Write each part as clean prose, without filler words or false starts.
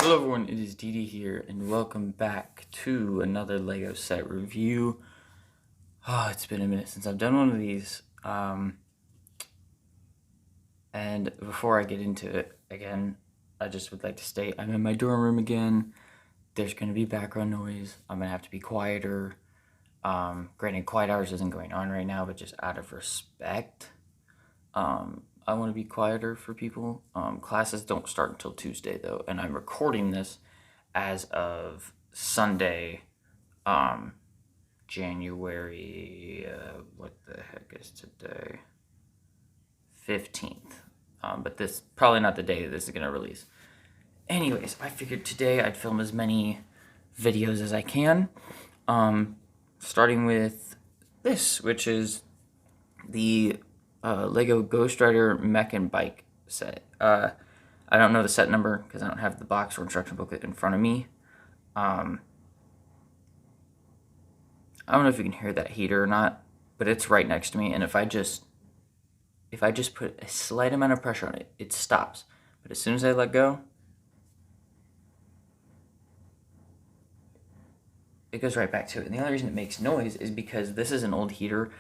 Hello everyone, it is Didi here, and welcome back to another LEGO set review. Oh, it's been a minute since I've done one of these. And before I get into it, again, I just would like to state I'm in my dorm room again. There's going to be background noise. I'm going to have to be quieter. Granted, quiet hours isn't going on right now, but just out of respect, I want to be quieter for people. Classes don't start until Tuesday, though, and I'm recording this as of Sunday, January, what the heck is today? 15th. But this probably not the day that this is going to release. Anyways, I figured today I'd film as many videos as I can, starting with this, which is the LEGO Ghost Rider Mech and Bike set. I don't know the set number because I don't have the box or instruction booklet in front of me. I don't know if you can hear that heater or not, but it's right next to me, and if I just put a slight amount of pressure on it, it stops. But as soon as I let go, it goes right back to it. And the only reason it makes noise is because this is an old heater,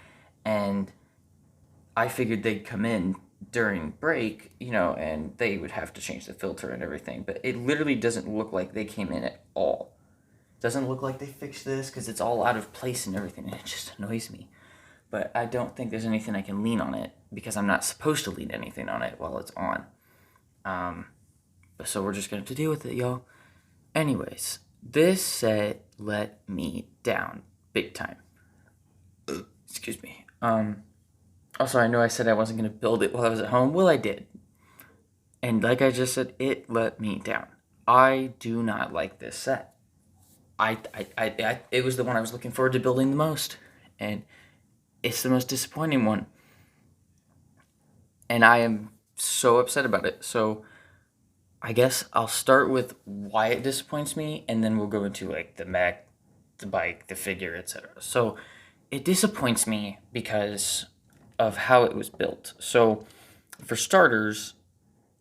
and I figured they'd come in during break, and they would have to change the filter and everything. But it literally doesn't look like they came in at all. It doesn't look like they fixed this because it's all out of place and everything, and it just annoys me. But I don't think there's anything I can lean on it because I'm not supposed to lean anything on it while it's on. So we're just going to have to deal with it, y'all. Anyways, this set let me down big time. Excuse me. Also, I know I said I wasn't going to build it while I was at home. Well, I did. And like I just said, it let me down. I do not like this set. It was the one I was looking forward to building the most. And it's the most disappointing one. And I am so upset about it. So I guess I'll start with why it disappoints me, and then we'll go into like the mech, the bike, the figure, etc. So it disappoints me because of how it was built. So for starters,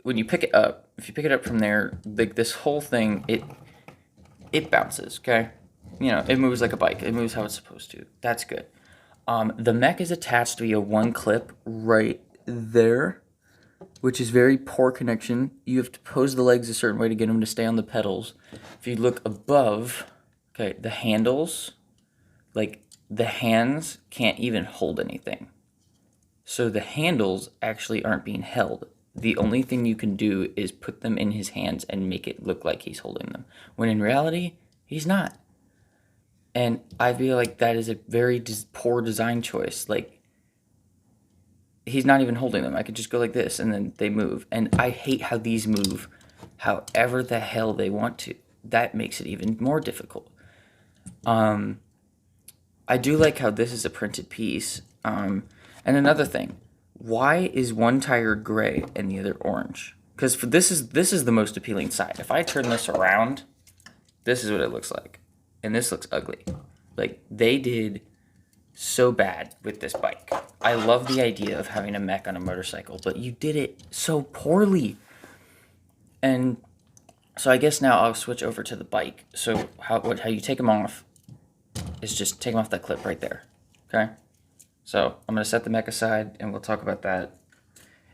when you pick it up, if you pick it up from there, like this whole thing, it bounces, okay? It moves like a bike. It moves how it's supposed to. That's good. The mech is attached via one clip right there, which is very poor connection. You have to pose the legs a certain way to get them to stay on the pedals. If you look above, okay, the handles, like the hands can't even hold anything. So the handles actually aren't being held. The only thing you can do is put them in his hands and make it look like he's holding them, when in reality, he's not. And I feel like that is a very poor design choice. Like, he's not even holding them. I could just go like this, and then they move. And I hate how these move however the hell they want to. That makes it even more difficult. I do like how this is a printed piece. And another thing, why is one tire gray and the other orange? Because this is the most appealing side. If I turn this around, this is what it looks like. And this looks ugly. Like, they did so bad with this bike. I love the idea of having a mech on a motorcycle, but you did it so poorly. And so I guess now I'll switch over to the bike. So how you take them off is just take them off that clip right there, okay? So I'm going to set the mech aside, and we'll talk about that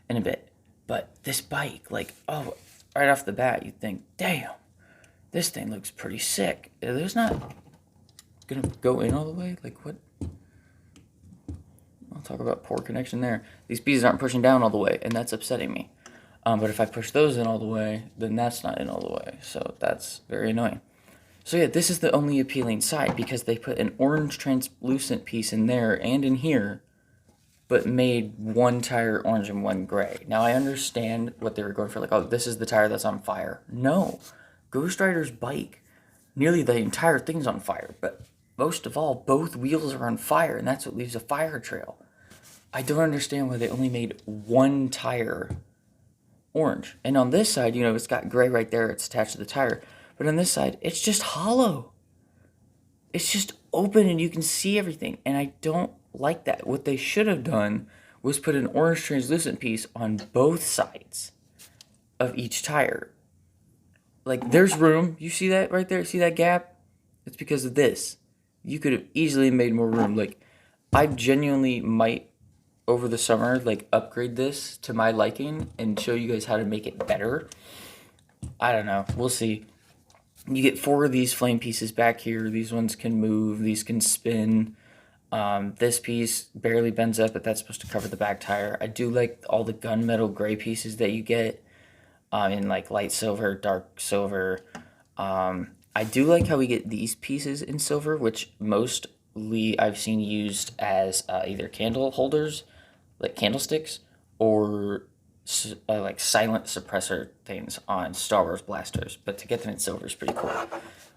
in a bit. But this bike, like, oh, right off the bat, you'd think, damn, this thing looks pretty sick. There's not going to go in all the way? Like, what? I'll talk about poor connection there. These pieces aren't pushing down all the way, and that's upsetting me. But if I push those in all the way, then that's not in all the way. So that's very annoying. So yeah, this is the only appealing side because they put an orange translucent piece in there and in here, but made one tire orange and one gray. Now I understand what they were going for, like, oh, this is the tire that's on fire. No, Ghost Rider's bike, nearly the entire thing's on fire, but most of all, both wheels are on fire, and that's what leaves a fire trail. I don't understand why they only made one tire orange. And on this side, it's got gray right there, it's attached to the tire. But on this side, it's just hollow. It's just open and you can see everything. And I don't like that. What they should have done was put an orange translucent piece on both sides of each tire. Like, there's room. You see that right there? See that gap? It's because of this. You could have easily made more room. Like, I genuinely might, over the summer, like, upgrade this to my liking and show you guys how to make it better. I don't know. We'll see. You get 4 of these flame pieces back here. These ones can move. These can spin. This piece barely bends up, but that's supposed to cover the back tire. I do like all the gunmetal gray pieces that you get in like light silver, dark silver. I do like how we get these pieces in silver, which mostly I've seen used as either candle holders, like candlesticks, or like silent suppressor things on Star Wars blasters. But to get them in silver is pretty cool.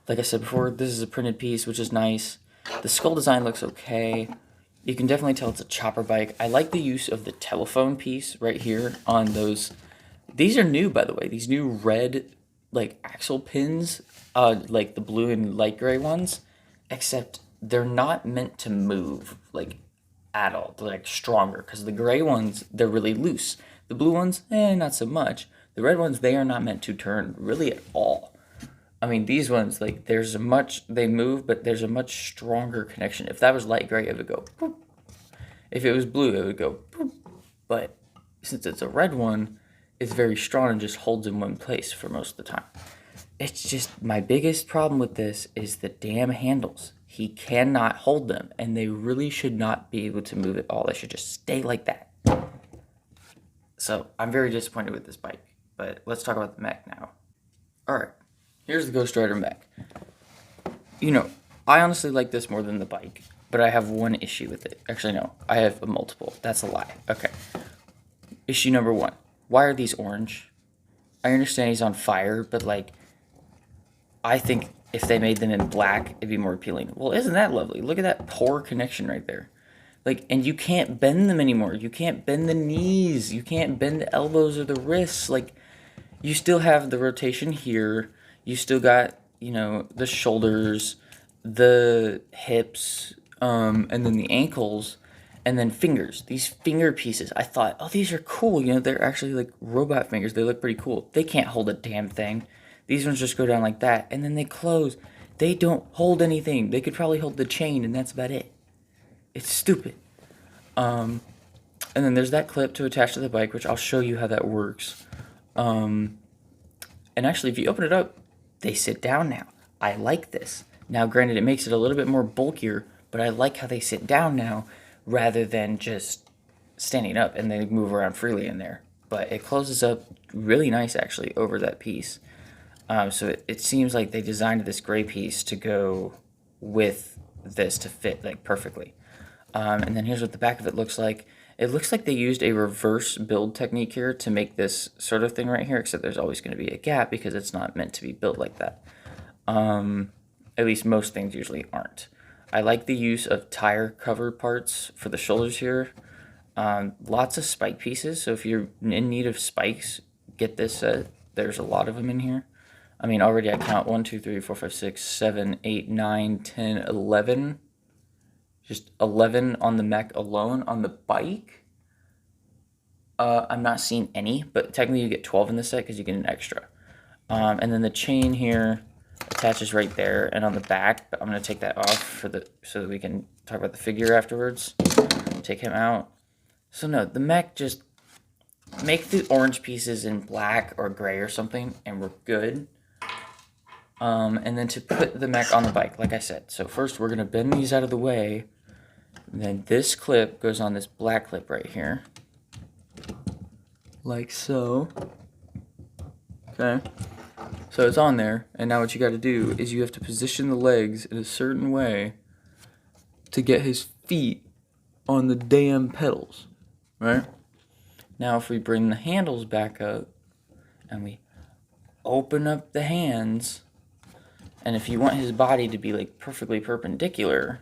Like I said before, this is a printed piece, which is nice. The skull design looks okay. You can definitely tell it's a chopper bike. I like the use of the telephone piece right here on those. These are new, by the way. These new red, like, axle pins, like the blue and light gray ones, except they're not meant to move, like, at all. They're, like, stronger, because the gray ones, they're really loose. The blue ones, not so much. The red ones, they are not meant to turn really at all. I mean, these ones, like, they move, but there's a much stronger connection. If that was light gray, it would go boop. If it was blue, it would go boop. But since it's a red one, it's very strong and just holds in one place for most of the time. It's just, my biggest problem with this is the damn handles. He cannot hold them, and they really should not be able to move at all. They should just stay like that. So, I'm very disappointed with this bike, but let's talk about the Mech now. Alright, here's the Ghost Rider Mech. You know, I honestly like this more than the bike, but I have one issue with it. Actually, no, I have a multiple. That's a lie. Okay. Issue number 1. Why are these orange? I understand he's on fire, but, like, I think if they made them in black, it'd be more appealing. Well, isn't that lovely? Look at that poor connection right there. Like, and you can't bend them anymore. You can't bend the knees. You can't bend the elbows or the wrists. Like, you still have the rotation here. You still got, you know, the shoulders, the hips, and then the ankles, and then fingers. These finger pieces. I thought, oh, these are cool. You know, they're actually like robot fingers. They look pretty cool. They can't hold a damn thing. These ones just go down like that, and then they close. They don't hold anything. They could probably hold the chain, and that's about it. It's stupid. And then there's that clip to attach to the bike, which I'll show you how that works. And actually, if you open it up, they sit down now. I like this. Now, granted, it makes it a little bit more bulkier, but I like how they sit down now rather than just standing up, and they move around freely in there. But it closes up really nice, actually, over that piece. So it seems like they designed this gray piece to go with this to fit, like, perfectly. And then here's what the back of it looks like. It looks like they used a reverse build technique here to make this sort of thing right here, except there's always going to be a gap because it's not meant to be built like that. At least most things usually aren't. I like the use of tire cover parts for the shoulders here. Lots of spike pieces, so if you're in need of spikes, get this set. There's a lot of them in here. I mean, already I count 1, 2, 3, 4, 5, 6, 7, 8, 9, 10, 11. Just 11 on the Mech alone. On the bike, I'm not seeing any, but technically you get 12 in this set because you get an extra. And then the chain here attaches right there and on the back, but I'm going to take that off so that we can talk about the figure afterwards. Take him out. So no, the Mech, just make the orange pieces in black or gray or something, and we're good. And then to put the Mech on the bike, like I said. So first we're going to bend these out of the way. And then this clip goes on this black clip right here. Like so. Okay. So it's on there. And now what you got to do is you have to position the legs in a certain way to get his feet on the damn pedals. Right? Now if we bring the handles back up and we open up the hands, and if you want his body to be like perfectly perpendicular,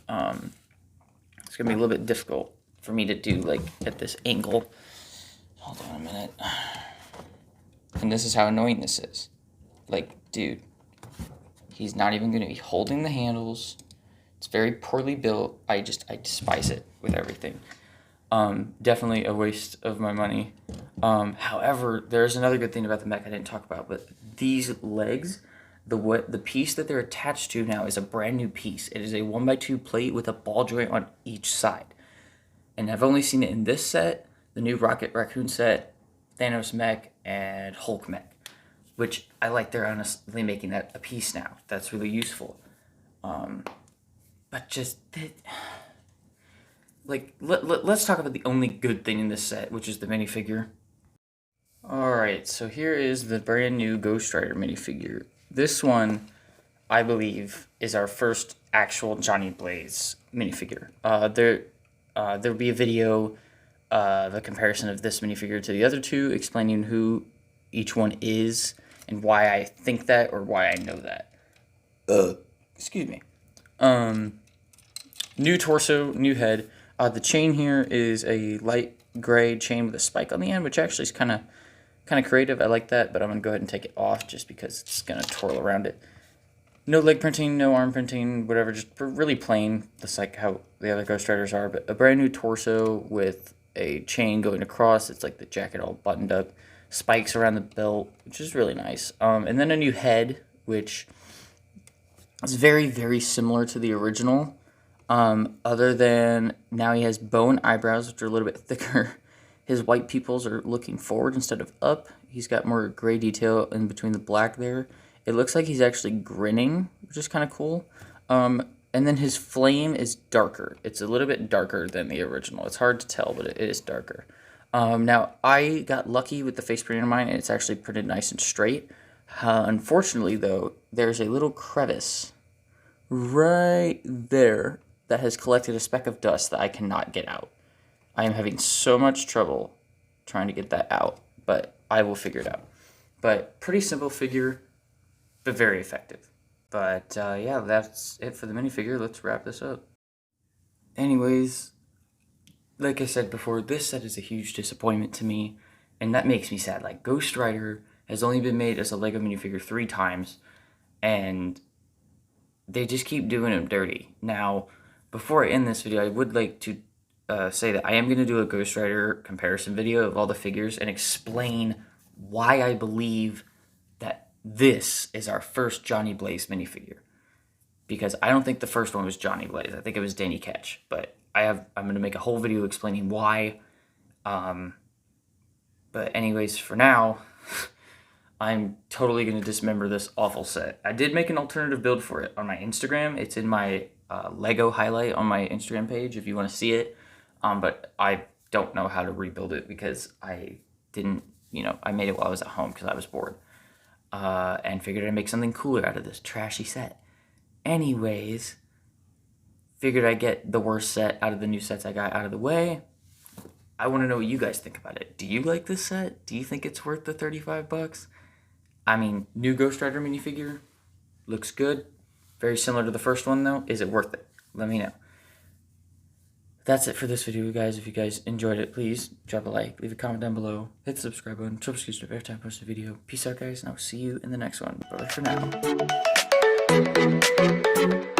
it's gonna be a little bit difficult for me to do like at this angle. Hold on a minute. And this is how annoying this is. Like, dude, he's not even gonna be holding the handles. It's very poorly built. I despise it with everything. Definitely a waste of my money. However, there's another good thing about the mech I didn't talk about, but these legs, the piece that they're attached to now is a brand new piece. It is a 1x2 plate with a ball joint on each side. And I've only seen it in this set, the new Rocket Raccoon set, Thanos mech, and Hulk mech, which I like they're honestly making that a piece now. That's really useful. But just, like, let's talk about the only good thing in this set, which is the minifigure. Alright, so here is the brand new Ghost Rider minifigure. This one, I believe, is our first actual Johnny Blaze minifigure. There'll be a video of a comparison of this minifigure to the other two, explaining who each one is and why I think that or why I know that. Excuse me. New torso, new head. The chain here is a light gray chain with a spike on the end, which actually is kind of creative. I like that, but I'm gonna go ahead and take it off just because it's gonna twirl around it. No leg printing, no arm printing, whatever, just really plain, just like how the other Ghost Riders are, but a brand new torso with a chain going across. It's like the jacket all buttoned up, spikes around the belt, which is really nice. And then a new head, which is very, very similar to the original, other than now he has bow and eyebrows, which are a little bit thicker. His white pupils are looking forward instead of up. He's got more gray detail in between the black there. It looks like he's actually grinning, which is kind of cool. And then his flame is darker. It's a little bit darker than the original. It's hard to tell, but it is darker. Now, I got lucky with the face printing of mine, and it's actually printed nice and straight. Unfortunately, though, there's a little crevice right there that has collected a speck of dust that I cannot get out. I am having so much trouble trying to get that out, but I will figure it out. But pretty simple figure, but very effective. But yeah, that's it for the minifigure. Let's wrap this up. Anyways, like I said before, this set is a huge disappointment to me, and that makes me sad. Like, Ghost Rider has only been made as a LEGO minifigure 3 times, and they just keep doing him dirty. Now, before I end this video, I would like to say that I am going to do a Ghost Rider comparison video of all the figures and explain why I believe that this is our first Johnny Blaze minifigure. Because I don't think the first one was Johnny Blaze. I think it was Danny Ketch. But I'm going to make a whole video explaining why. But anyways, for now, I'm totally going to dismember this awful set. I did make an alternative build for it on my Instagram. It's in my Lego highlight on my Instagram page if you want to see it. But I don't know how to rebuild it because I didn't, I made it while I was at home because I was bored. And figured I'd make something cooler out of this trashy set. Anyways, figured I'd get the worst set out of the new sets I got out of the way. I want to know what you guys think about it. Do you like this set? Do you think it's worth the $35? I mean, new Ghost Rider minifigure. Looks good. Very similar to the first one, though. Is it worth it? Let me know. That's it for this video, guys. If you guys enjoyed it, please drop a like, leave a comment down below, hit the subscribe button, turn notifications every time I post a video. Peace out, guys, and I'll see you in the next one. Bye for now.